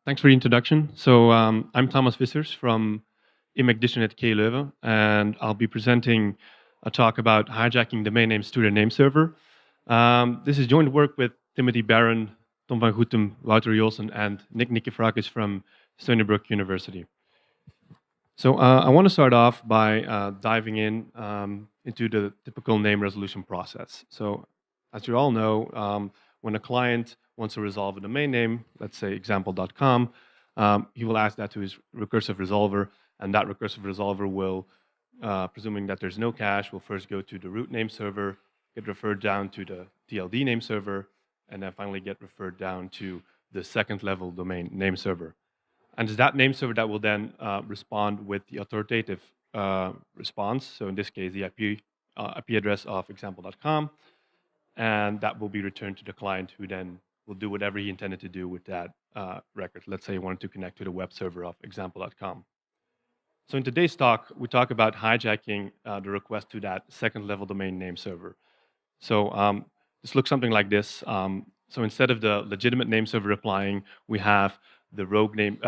Thanks for the introduction. I'm Thomas Vissers from Imagedition at KU Leuven, and I'll be presenting a talk about hijacking domain names to their name server. This is joint work with Timothy Barron, Tom van Goetem, Wouter Jolsen, and Nick Nikifrakis from Stony Brook University. I want to start off by diving into the typical name resolution process. As you all know, when a client wants to resolve a domain name, let's say example.com, he will ask that to his recursive resolver, and that recursive resolver will, presuming that there's no cache, will first go to the root name server, get referred down to the TLD name server, and then finally get referred down to the second level domain name server. And it's that name server that will then respond with the authoritative response. So in this case, the IP address of example.com, and that will be returned to the client, who then will do whatever he intended to do with that record. Let's say he wanted to connect to the web server of example.com. So in today's talk, we talk about hijacking the request to that second level domain name server. So this looks something like this. So instead of the legitimate name server replying, we have the rogue name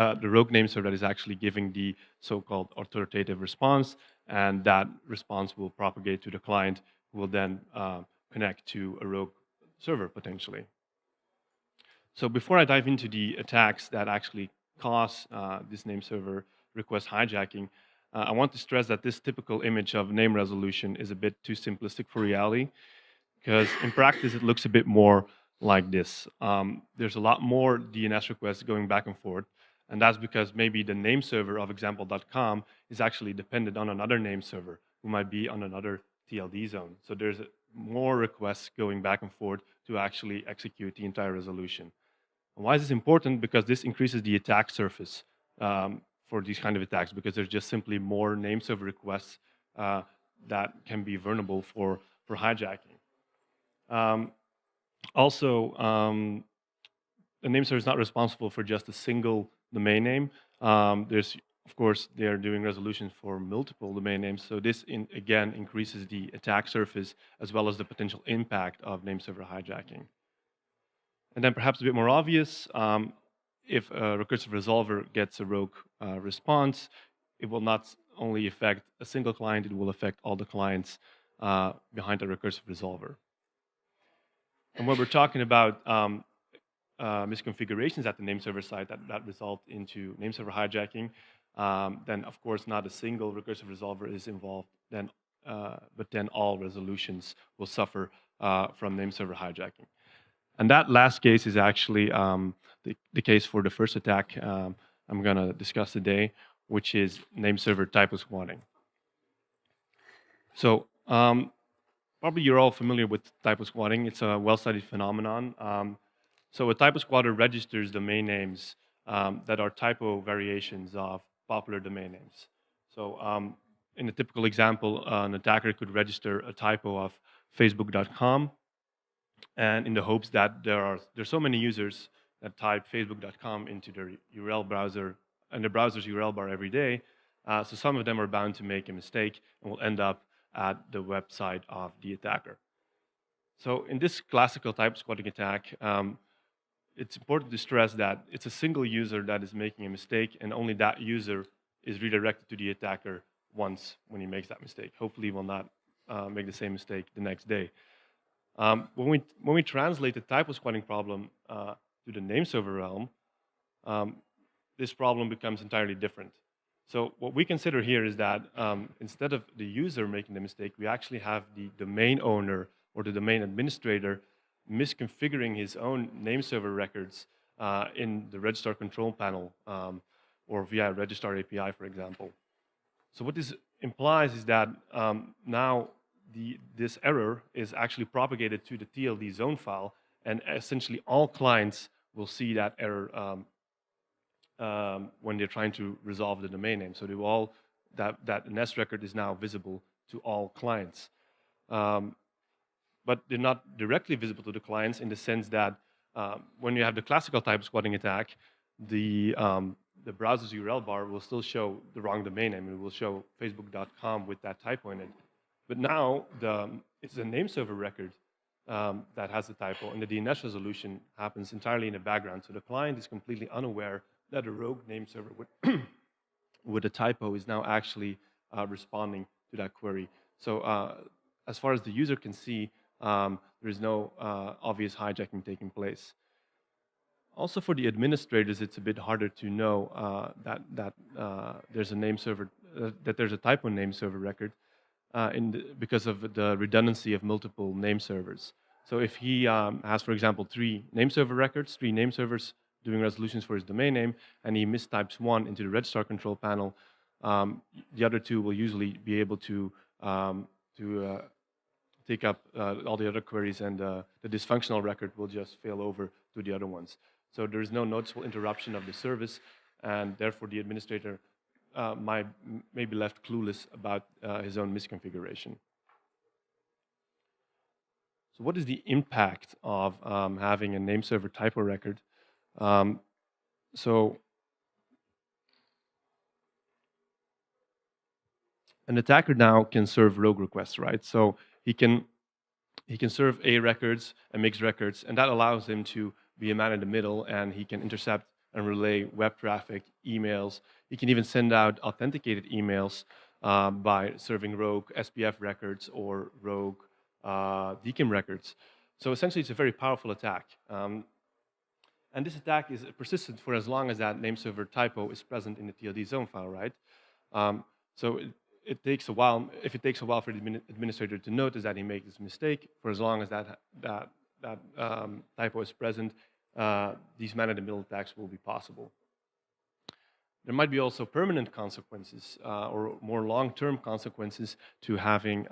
server that is actually giving the so-called authoritative response, and that response will propagate to the client, who will then connect to a rogue server potentially. So before I dive into the attacks that actually cause this name server request hijacking, I want to stress that this typical image of name resolution is a bit too simplistic for reality, because in practice it looks a bit more like this. There's a lot more DNS requests going back and forth, and that's because maybe the name server of example.com is actually dependent on another name server who might be on another TLD zone. So there's more requests going back and forth to actually execute the entire resolution. And why is this important? Because this increases the attack surface for these kind of attacks, because there's just simply more name server requests that can be vulnerable for hijacking. Also, the name server is not responsible for just a single domain name. Of course, they are doing resolutions for multiple domain names. So this, again, increases the attack surface as well as the potential impact of name server hijacking. And then perhaps a bit more obvious, if a recursive resolver gets a rogue response, it will not only affect a single client, it will affect all the clients behind the recursive resolver. And when we're talking about misconfigurations at the name server side that result into name server hijacking, then of course not a single recursive resolver is involved, but then all resolutions will suffer from name server hijacking. And that last case is actually the case for the first attack I'm going to discuss today, which is name server typosquatting. So probably you're all familiar with typosquatting. It's a well-studied phenomenon. So a typosquatter registers domain names that are typo variations of popular domain names. So in a typical example, an attacker could register a typo of facebook.com, and in the hopes that there's so many users that type facebook.com into their URL browser and the browser's URL bar every day, so some of them are bound to make a mistake and will end up at the website of the attacker. So in this classical typosquatting attack, it's important to stress that it's a single user that is making a mistake, and only that user is redirected to the attacker once when he makes that mistake. Hopefully he will not make the same mistake the next day. When we translate the typosquatting problem to the name server realm, this problem becomes entirely different. So what we consider here is that instead of the user making the mistake, we actually have the domain owner or the domain administrator misconfiguring his own name server records in the registrar control panel or via registrar API, for example. So what this implies is that now this error is actually propagated to the TLD zone file, and essentially all clients will see that error when they're trying to resolve the domain name. So that NS record is now visible to all clients. But they're not directly visible to the clients in the sense that when you have the classical typosquatting attack, the browser's URL bar will still show the wrong domain name. It will show facebook.com with that typo in it. But now it's a name server record that has the typo, and the DNS resolution happens entirely in the background. So the client is completely unaware that a rogue name server with a typo is now actually responding to that query. So as far as the user can see, there is no obvious hijacking taking place. Also, for the administrators, it's a bit harder to know that there's a name server, that there's a typo name server record, because of the redundancy of multiple name servers. So if he has, for example, three name server records, three name servers doing resolutions for his domain name, and he mistypes one into the registrar control panel, the other two will usually be able to take up all the other queries, and the dysfunctional record will just fail over to the other ones. So there is no noticeable interruption of the service, and therefore the administrator may be left clueless about his own misconfiguration. So what is the impact of having a name server typo record? So an attacker now can serve rogue requests, right? So he can serve A records and mixed records, and that allows him to be a man in the middle, and he can intercept and relay web traffic, emails. He can even send out authenticated emails by serving rogue SPF records or rogue DKIM records. So essentially, it's a very powerful attack. And this attack is persistent for as long as that name server typo is present in the TLD zone file, right? So it takes a while. If it takes a while for the administrator to notice that he made this mistake, for as long as that typo is present, these man-in-the-middle attacks will be possible. There might be also permanent consequences or more long-term consequences to having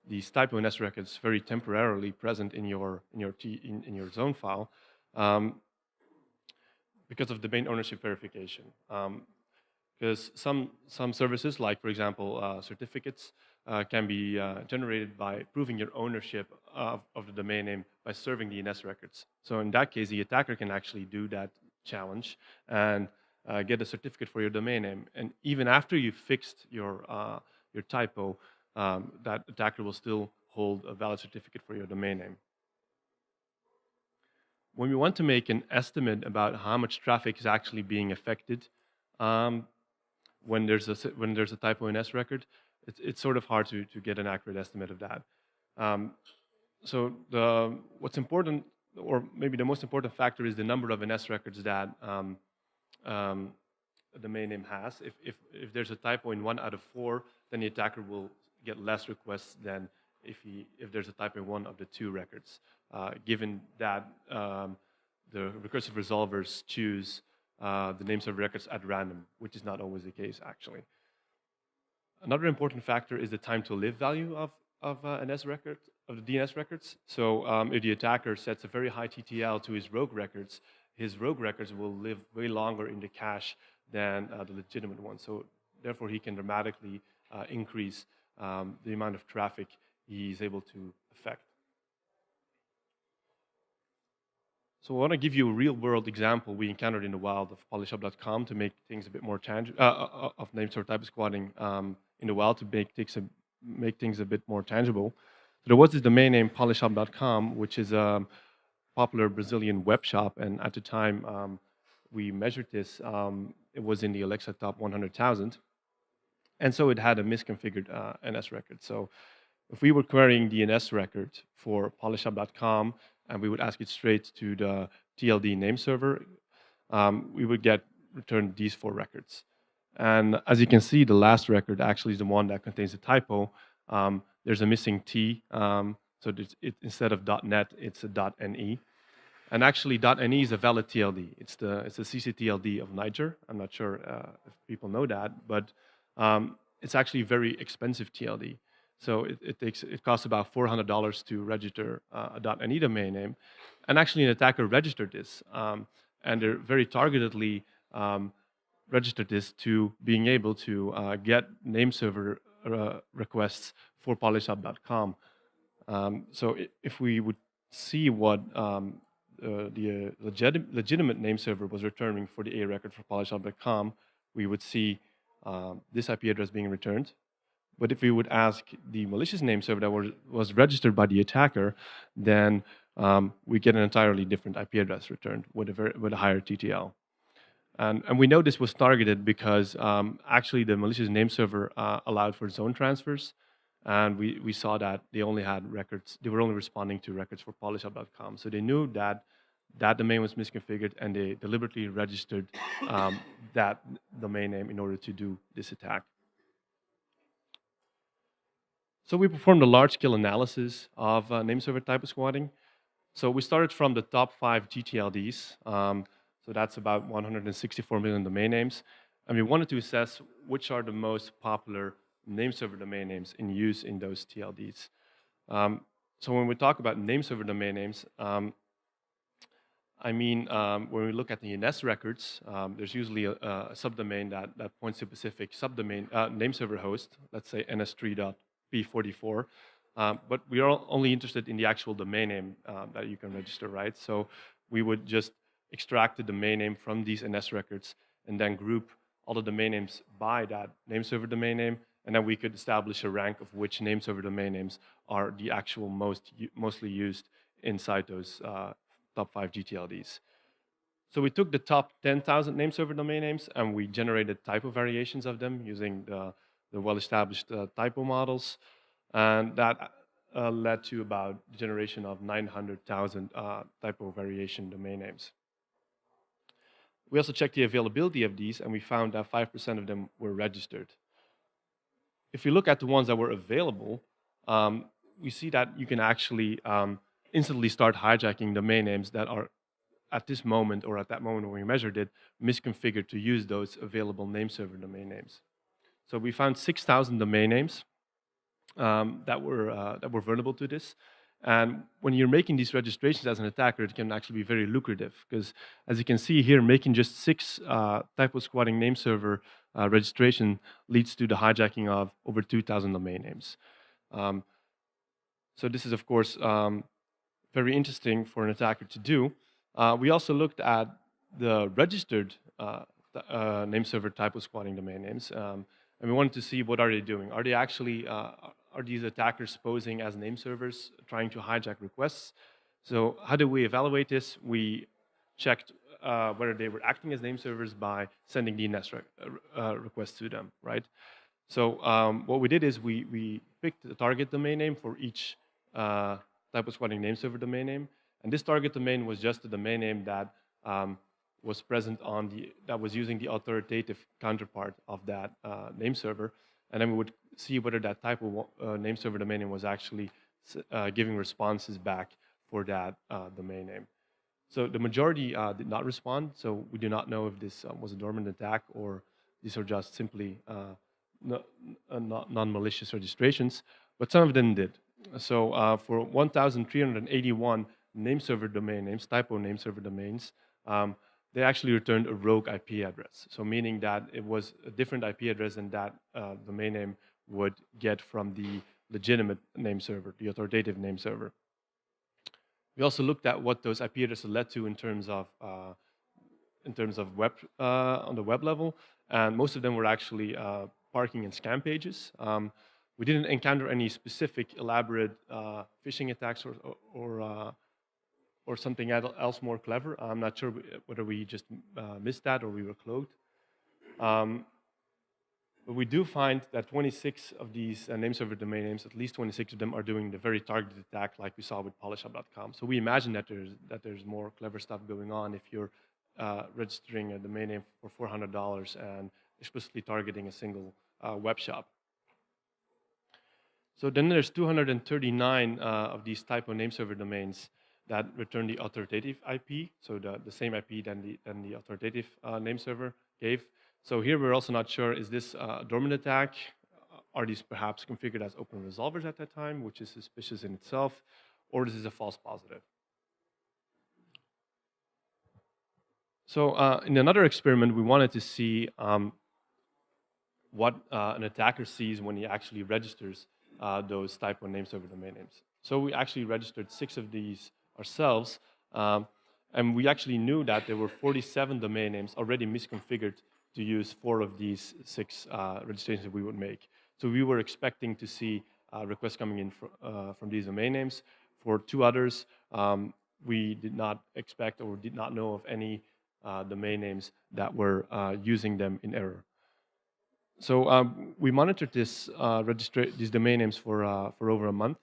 these typo NS records very temporarily present in your zone file because of domain ownership verification. Because some services, like for example certificates, can be generated by proving your ownership of the domain name by serving DNS records. So in that case, the attacker can actually do that challenge and get a certificate for your domain name. And even after you've fixed your typo, that attacker will still hold a valid certificate for your domain name. When we want to make an estimate about how much traffic is actually being affected when there's a typo NS record, it's sort of hard to get an accurate estimate of that. So what's important, or maybe the most important factor, is the number of NS records that a domain name has. If there's a typo in 1 out of 4, then the attacker will get less requests than if there's a typo in 1 of the 2 records, given that the recursive resolvers choose the names of records at random, which is not always the case, actually. Another important factor is the time to live value of the DNS records. So if the attacker sets a very high TTL to his rogue records will live way longer in the cache than the legitimate ones. So therefore, he can dramatically increase the amount of traffic he's able to affect. So I want to give you a real-world example we encountered in the wild of polyshop.com to make things a bit more tangible, of name server typosquatting in the wild to make things a bit more tangible. So there was this domain name polyshop.com, which is a popular Brazilian web shop, and at the time we measured this, it was in the Alexa top 100,000, and so it had a misconfigured NS record. So if we were querying the NS record for polyshop.com, and we would ask it straight to the TLD name server, we would get returned these 4 records. And as you can see, the last record actually is the one that contains a typo. There's a missing T, so instead of .net, it's a .ne. And actually, .ne is a valid TLD. It's a CCTLD of Niger. I'm not sure if people know that, but it's actually a very expensive TLD. So it costs about $400 to register a .ne domain name, and actually an attacker registered this, and they're very targetedly registered this to being able to get name server requests for polyshop.com. So if we would see what the legitimate name server was returning for the A record for polyshop.com, we would see this IP address being returned. But if we would ask the malicious name server that was registered by the attacker, then we get an entirely different IP address returned with with a higher TTL. And we know this was targeted because actually the malicious name server allowed for zone transfers, and we saw that they only had records. They were only responding to records for polishop.com. So they knew that that domain was misconfigured, and they deliberately registered that domain name in order to do this attack. So we performed a large-scale analysis of name server typosquatting. So we started from the top 5 GTLDs. So that's about 164 million domain names. And we wanted to assess which are the most popular name server domain names in use in those TLDs. So when we talk about name server domain names, when we look at the NS records, there's usually a subdomain that points to a specific subdomain name server host, let's say ns3.p44. But we are only interested in the actual domain name that you can register, right? So we would just extract the domain name from these NS records and then group all the domain names by that name server domain name, and then we could establish a rank of which name server domain names are the actual mostly used inside those top 5 GTLDs. So we took the top 10,000 name server domain names and we generated typo variations of them using the well-established typo models. And that led to about the generation of 900,000 typo variation domain names. We also checked the availability of these, and we found that 5% of them were registered. If we look at the ones that were available, we see that you can actually instantly start hijacking domain names that are at this moment or at that moment when we measured it, misconfigured to use those available name server domain names. So we found 6,000 domain names that were vulnerable to this. And when you're making these registrations as an attacker, it can actually be very lucrative because, as you can see here, making just 6 typosquatting name server registration leads to the hijacking of over 2,000 domain names. So this is, of course, very interesting for an attacker to do. We also looked at the registered name server typosquatting domain names, and we wanted to see what are they doing. Are they actually are these attackers posing as name servers trying to hijack requests? So how do we evaluate this? We checked whether they were acting as name servers by sending DNS requests to them, right? So what we did is we picked a target domain name for each typosquatting name server domain name, and this target domain was just the domain name that was present on that was using the authoritative counterpart of that name server, and then we would see whether that typo name server domain name was actually giving responses back for that domain name. So the majority did not respond, so we do not know if this was a dormant attack or these are just simply non-malicious registrations, but some of them did. So for 1,381 name server domain names, typo name server domains, they actually returned a rogue IP address. So meaning that it was a different IP address than that domain name would get from the legitimate name server, the authoritative name server. We also looked at what those IP addresses led to in terms of web on the web level, and most of them were actually parking and scam pages. We didn't encounter any specific elaborate phishing attacks or something else more clever. I'm not sure whether we just missed that or we were cloaked. But we do find that 26 of these name server domain names, at least 26 of them, are doing the very targeted attack like we saw with polishop.com. So we imagine that there's more clever stuff going on if you're registering a domain name for $400 and explicitly targeting a single web shop. So then there's 239 of these typo name server domains that return the authoritative IP, so the same IP than the authoritative name server gave. So here we're also not sure, is this a dormant attack? Are these perhaps configured as open resolvers at that time, which is suspicious in itself, or this is a false positive? So in another experiment, we wanted to see what an attacker sees when he actually registers those typo name server domain names. So we actually registered 6 of these ourselves, and we actually knew that there were 47 domain names already misconfigured to use 4 of these 6 registrations that we would make. So we were expecting to see requests coming in from these domain names. For two others, we did not expect or did not know of any domain names that were using them in error. So we monitored these domain names for over a month,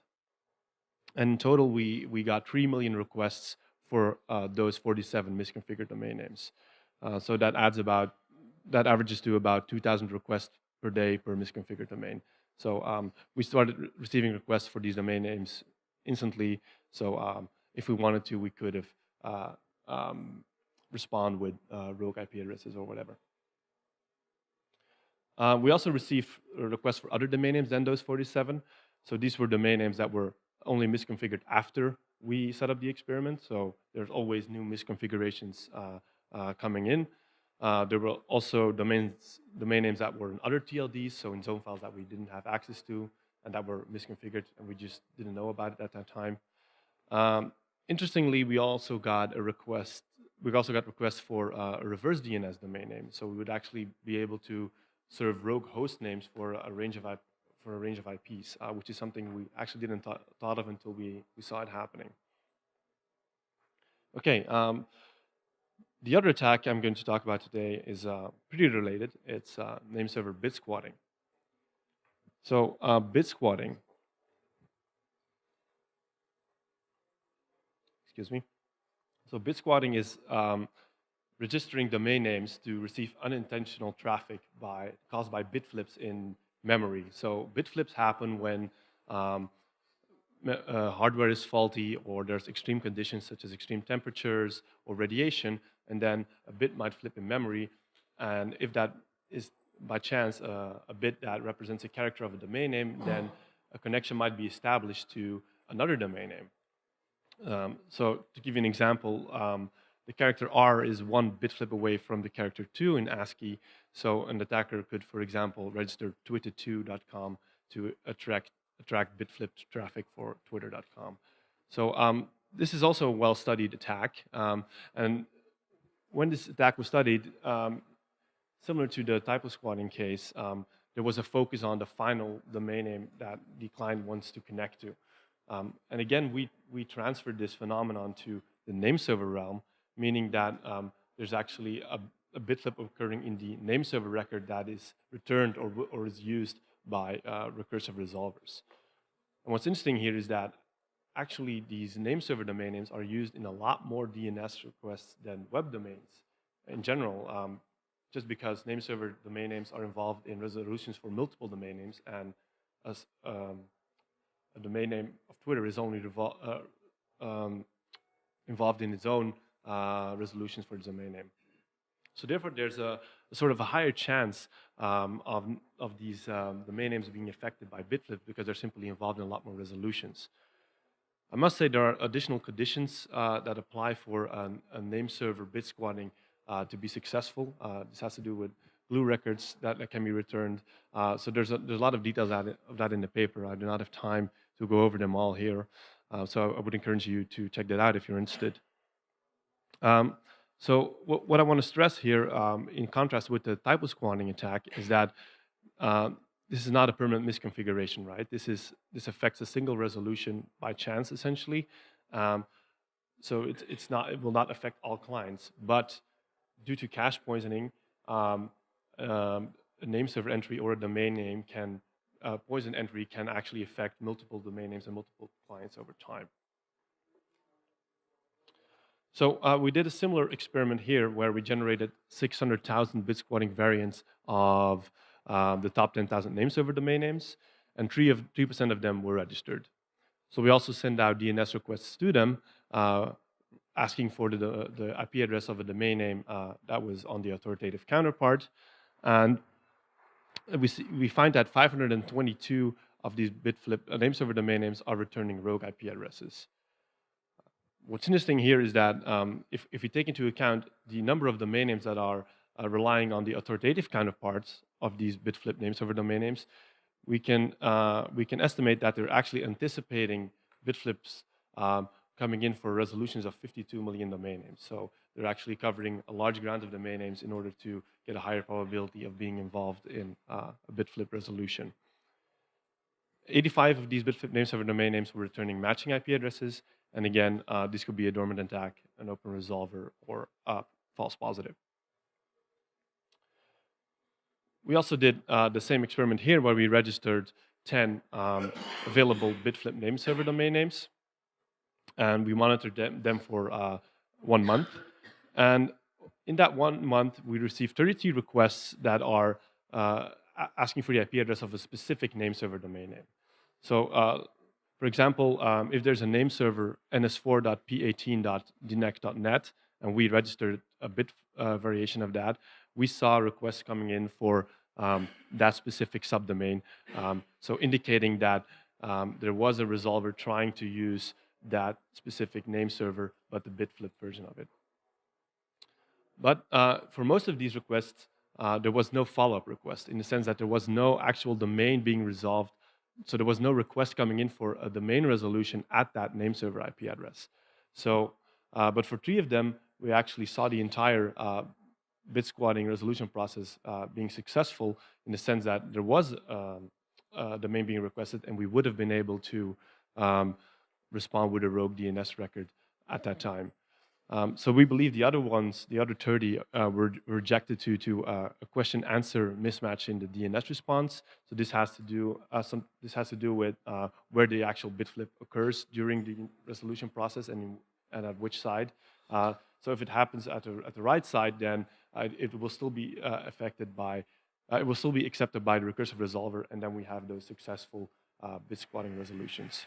and in total we got 3 million requests for those 47 misconfigured domain names. So that averages to about 2,000 requests per day per misconfigured domain. So we started receiving requests for these domain names instantly. So if we wanted to, we could have respond with rogue IP addresses or whatever. We also received requests for other domain names than those 47. So these were domain names that were only misconfigured after we set up the experiment. So there's always new misconfigurations coming in. There were also domain names that were in other TLDs, so in zone files that we didn't have access to and that were misconfigured and we just didn't know about it at that time. Interestingly, we also got requests for a reverse DNS domain name. So we would actually be able to serve rogue host names for a range of IPs, which is something we actually didn't thought of until we saw it happening. Okay, the other attack I'm going to talk about today is pretty related. It's name server bit squatting. So bit squatting, excuse me. So bit squatting is registering domain names to receive unintentional traffic caused by bit flips in memory. So bit flips happen when hardware is faulty or there's extreme conditions such as extreme temperatures or radiation, and then a bit might flip in memory. And if that is by chance a bit that represents a character of a domain name, then a connection might be established to another domain name. So to give you an example, the character R is one bit flip away from the character 2 in ASCII. So an attacker could, for example, register twitter2.com to attract bit flipped traffic for twitter.com. So this is also a well-studied attack. And when this attack was studied, similar to the typosquatting case, there was a focus on the final domain name that the client wants to connect to. And again, we transferred this phenomenon to the name server realm, meaning that there's actually a bit flip occurring in the name server record that is returned or is used by recursive resolvers. And what's interesting here is that actually these name server domain names are used in a lot more DNS requests than web domains in general, just because name server domain names are involved in resolutions for multiple domain names, and as a domain name of Twitter is only involved in its own resolutions for the domain name. So therefore, there's a sort of a higher chance of these domain names being affected by bit flip because they're simply involved in a lot more resolutions. I must say there are additional conditions that apply for a name server bit squatting to be successful. This has to do with glue records that can be returned. So there's a lot of details of that in the paper. I do not have time to go over them all here. So I would encourage you to check that out if you're interested. So what I want to stress here, in contrast with the typosquatting attack, is that this is not a permanent misconfiguration, right? This affects a single resolution by chance, essentially. So it will not affect all clients, but due to cache poisoning, a name server entry or a domain name poison entry can actually affect multiple domain names and multiple clients over time. So we did a similar experiment here where we generated 600,000 bit squatting variants of the top 10,000 name server domain names, and 3% of them were registered. So we also sent out DNS requests to them, asking for the IP address of a domain name that was on the authoritative counterpart. And we find that 522 of these bit flip name server domain names are returning rogue IP addresses. What's interesting here is that if we take into account the number of domain names that are relying on the authoritative counterparts of these bit flip name server domain names, we can estimate that they're actually anticipating bit flips coming in for resolutions of 52 million domain names. So they're actually covering a large ground of domain names in order to get a higher probability of being involved in a bit flip resolution. 85 of these bitflip name server domain names were returning matching IP addresses. And again, this could be a dormant attack, an open resolver, or a false positive. We also did the same experiment here where we registered 10 available bitflip name server domain names. And we monitored them for 1 month. And in that 1 month, we received 33 requests that are asking for the IP address of a specific name server domain name. So, for example, if there's a name server ns4.p18.dnec.net, and we registered a bit variation of that, we saw requests coming in for that specific subdomain, so indicating that there was a resolver trying to use that specific name server, but the bitflip version of it. But for most of these requests, there was no follow-up request, in the sense that there was no actual domain being resolved. So there was no request coming in for a domain resolution at that name server IP address. So, but for 3 of them, we actually saw the entire bit squatting resolution process being successful, in the sense that there was a domain being requested, and we would have been able to respond with a rogue DNS record at that time. So we believe the other ones, the other 30, were rejected due to a question-answer mismatch in the DNS response. So this has to do with where the actual bitflip occurs during the resolution process, and at which side. So if it happens at the right side, then it will still be affected by. It will still be accepted by the recursive resolver, and then we have those successful bit squatting resolutions.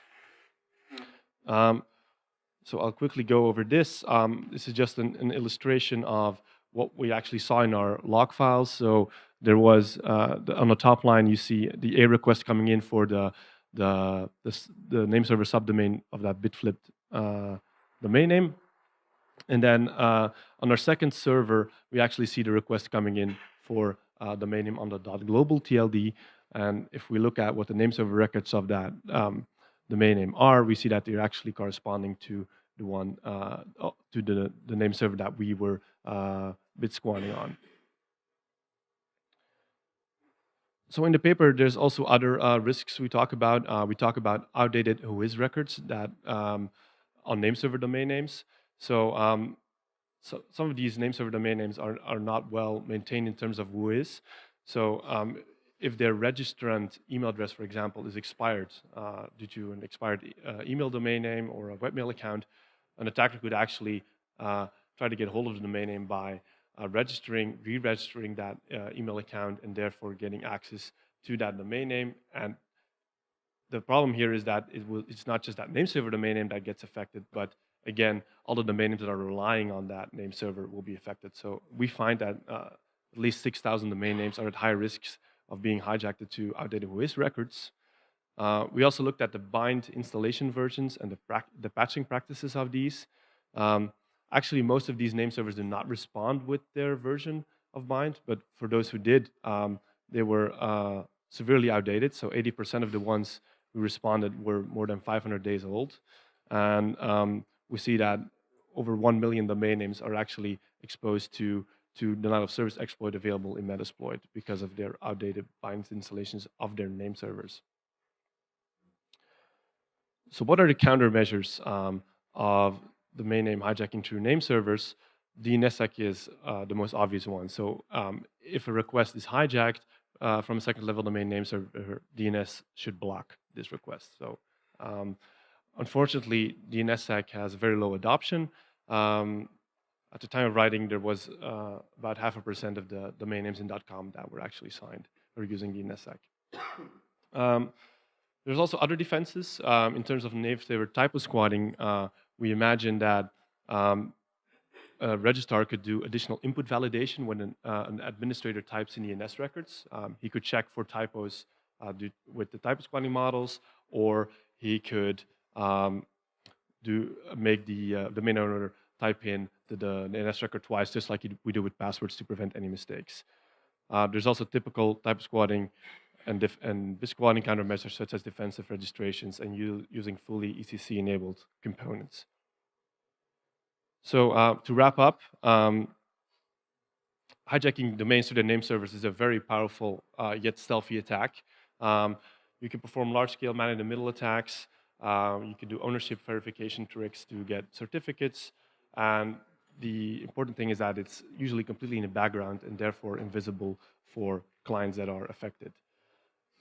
So I'll quickly go over this. This is just an illustration of what we actually saw in our log files. So there was, on the top line, you see the A request coming in for the name server subdomain of that bitflipped domain name. And then on our second server, we actually see the request coming in for domain name on the .global TLD. And if we look at what the name server records of that domain name are, we see that they're actually corresponding to the one to the name server that we were bit squatting on. So in the paper, there's also other risks we talk about. We talk about outdated whois records that on name server domain names. So, so some of these name server domain names are not well maintained in terms of whois. So if their registrant email address, for example, is expired due to an expired email domain name or a webmail account, an attacker could actually try to get hold of the domain name by re-registering that email account, and therefore getting access to that domain name. And the problem here is that it's not just that name server domain name that gets affected, but again, all the domain names that are relying on that name server will be affected. So we find that at least 6,000 domain names are at high risks of being hijacked to outdated whois records. We also looked at the bind installation versions and the patching practices of these. Actually, most of these name servers did not respond with their version of bind, but for those who did, they were severely outdated. So 80% of the ones who responded were more than 500 days old. And we see that over 1 million domain names are actually exposed to denial of service exploit available in Metasploit because of their outdated bind installations of their name servers. So what are the countermeasures of domain name hijacking through name servers? DNSSEC is the most obvious one. So if a request is hijacked from a second level domain name server, DNS should block this request. So unfortunately, DNSSEC has very low adoption. At the time of writing, there was about 0.5% of the domain names in .com that were actually signed or using DNSSEC. There's also other defenses. In terms of name server typosquatting, we imagine that a registrar could do additional input validation when an administrator types in DNS records. He could check for typos with the typosquatting models, or he could make the domain owner type in the DNS record twice, just like we do with passwords, to prevent any mistakes. There's also typical typosquatting and bit squatting countermeasures, such as defensive registrations and using fully ECC-enabled components. So to wrap up, hijacking domains to their name servers is a very powerful yet stealthy attack. You can perform large-scale man-in-the-middle attacks. You can do ownership verification tricks to get certificates. And the important thing is that it's usually completely in the background and therefore invisible for clients that are affected.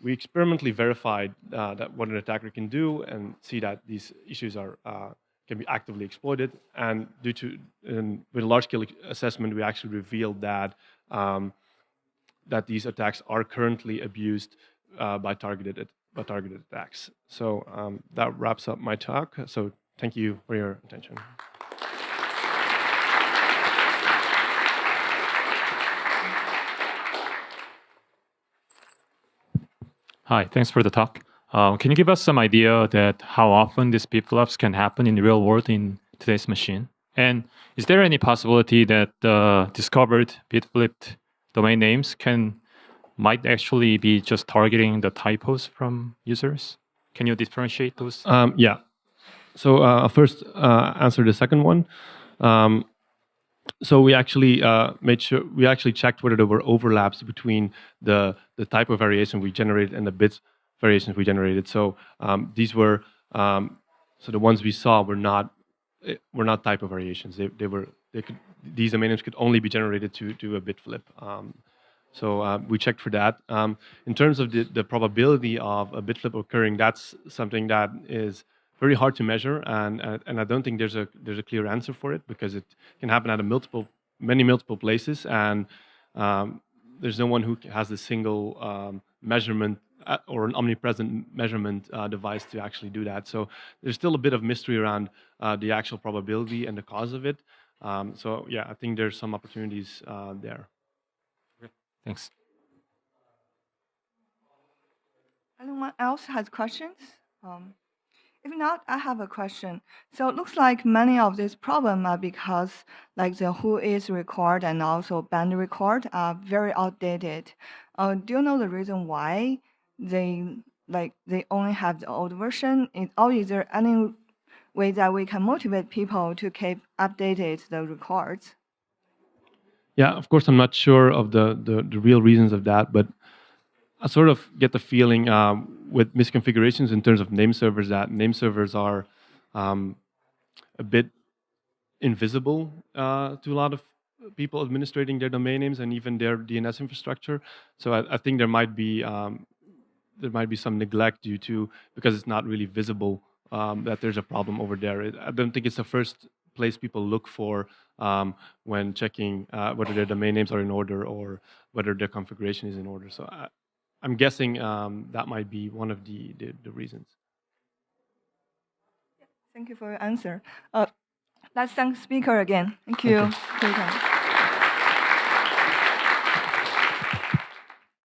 We experimentally verified that what an attacker can do and see that these issues are can be actively exploited. And with a large-scale assessment, we actually revealed that that these attacks are currently abused by targeted attacks. So that wraps up my talk. So thank you for your attention. Hi, thanks for the talk. Can you give us some idea that how often these bit flops can happen in the real world in today's machine? And is there any possibility that discovered bit flipped domain names might actually be just targeting the typos from users? Can you differentiate those? Yeah. So I'll first answer the second one. So we actually checked whether there were overlaps between the type of variation we generated and the bit variations we generated. So these were so the ones we saw were not type of variations. These domain names could only be generated to a bit flip. So we checked for that. In terms of the probability of a bit flip occurring, that's something that is very hard to measure, and I don't think there's a clear answer for it, because it can happen at many multiple places, and there's no one who has a single measurement or an omnipresent measurement device to actually do that. So there's still a bit of mystery around the actual probability and the cause of it. So yeah, I think there's some opportunities there. Okay. Thanks. Anyone else has questions? If not, I have a question. So it looks like many of these problems are because like the who is record and also band record are very outdated. Do you know the reason why they only have the old version? Or is there any way that we can motivate people to keep updated the records? Yeah, of course, I'm not sure of the real reasons of that, but I sort of get the feeling with misconfigurations in terms of name servers that name servers are a bit invisible to a lot of people administrating their domain names and even their DNS infrastructure. So I think there might be some neglect due to, because it's not really visible, that there's a problem over there. I don't think it's the first place people look for when checking whether their domain names are in order or whether their configuration is in order. So I'm guessing that might be one of the reasons. Thank you for your answer. Let's thank the speaker again. Thank you. Thank you.